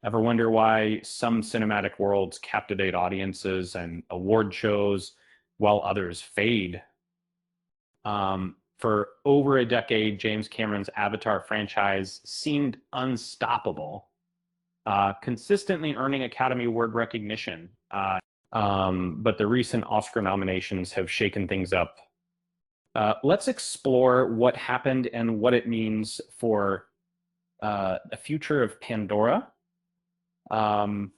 Ever wonder why some cinematic worlds captivate audiences and award shows while others fade? For over a decade, James Cameron's Avatar franchise seemed unstoppable, consistently earning Academy Award recognition. But the recent Oscar nominations have shaken things up. Let's explore what happened and what it means for the future of Pandora. Um,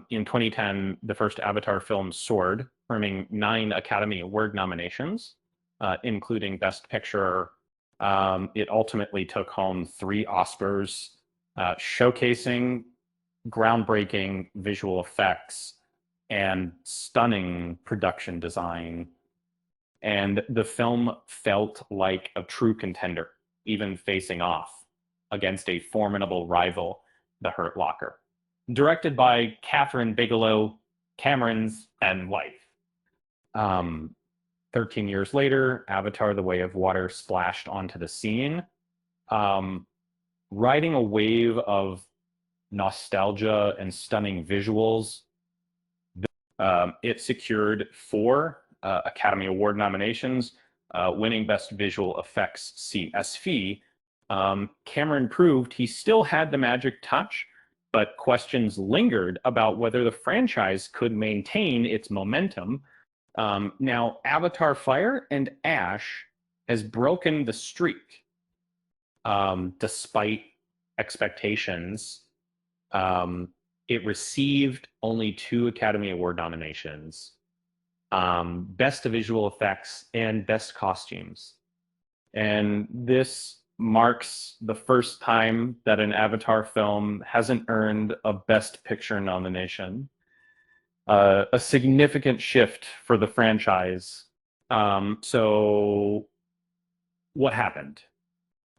in 2010, the first Avatar film soared, earning 9 Academy Award nominations, including Best Picture. It ultimately took home 3 Oscars, showcasing groundbreaking visual effects and stunning production design. And the film felt like a true contender, even facing off against a formidable rival, The Hurt Locker. Directed by Catherine Bigelow, Cameron's and wife. Um, 13 years later, Avatar: The Way of Water splashed onto the scene, um, riding a wave of nostalgia and stunning visuals. It secured 4 Academy Award nominations, winning Best Visual Effects CSV. Cameron proved he still had the magic touch, but questions lingered about whether the franchise could maintain its momentum. Now, Avatar Fire and Ash has broken the streak, despite expectations. Um, it received only 2 Academy Award nominations, Best Visual Effects and Best Costumes. And this marks the first time that an Avatar film hasn't earned a Best Picture nomination, a significant shift for the franchise. So, what happened?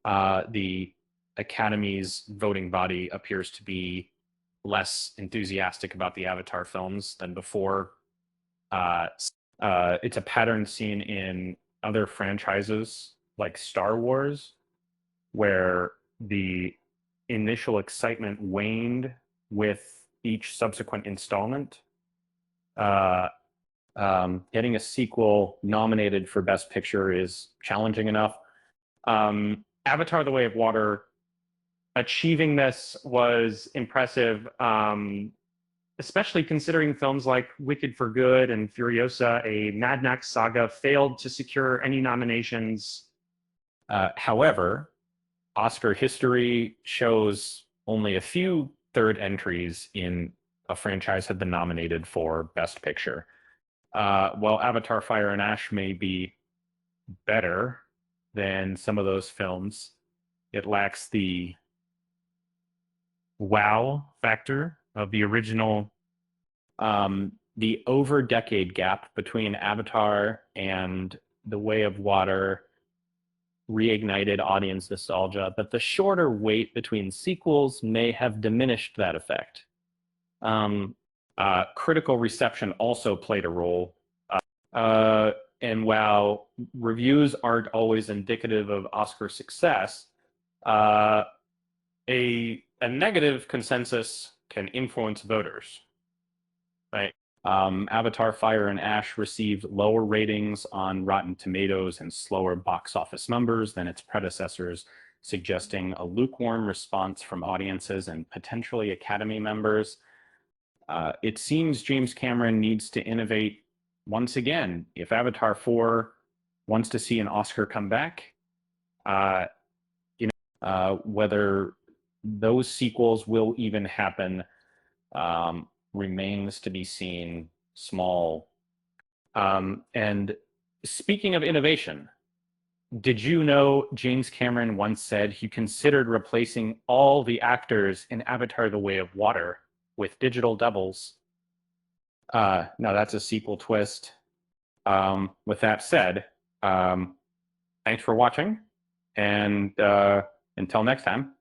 The Academy's voting body appears to be less enthusiastic about the Avatar films than before. Uh, it's a pattern seen in other franchises like Star Wars, where the initial excitement waned with each subsequent installment. Uh, Getting a sequel nominated for Best Picture is challenging enough. Avatar: The Way of Water, achieving this was impressive, especially considering films like Wicked for Good and Furiosa, a Mad Max saga, failed to secure any nominations. However, Oscar history shows only a few third entries in a franchise had been nominated for Best Picture. While Avatar Fire and Ash may be better than some of those films, it lacks the wow factor of the original. The over decade gap between Avatar and The Way of Water reignited audience nostalgia, but the shorter wait between sequels may have diminished that effect. Um, Critical reception also played a role. Uh, and while reviews aren't always indicative of Oscar success, uh, a negative consensus can influence voters, right? Avatar Fire and Ash received lower ratings on Rotten Tomatoes and slower box office numbers than its predecessors, suggesting a lukewarm response from audiences and potentially Academy members. It seems James Cameron needs to innovate once again. If Avatar 4 wants to see an Oscar comeback, uh, whether those sequels will even happen remains to be seen. Small. And speaking of innovation, did you know James Cameron once said he considered replacing all the actors in Avatar: The Way of Water with digital doubles? Now that's a sequel twist. With that said, thanks for watching, and until next time.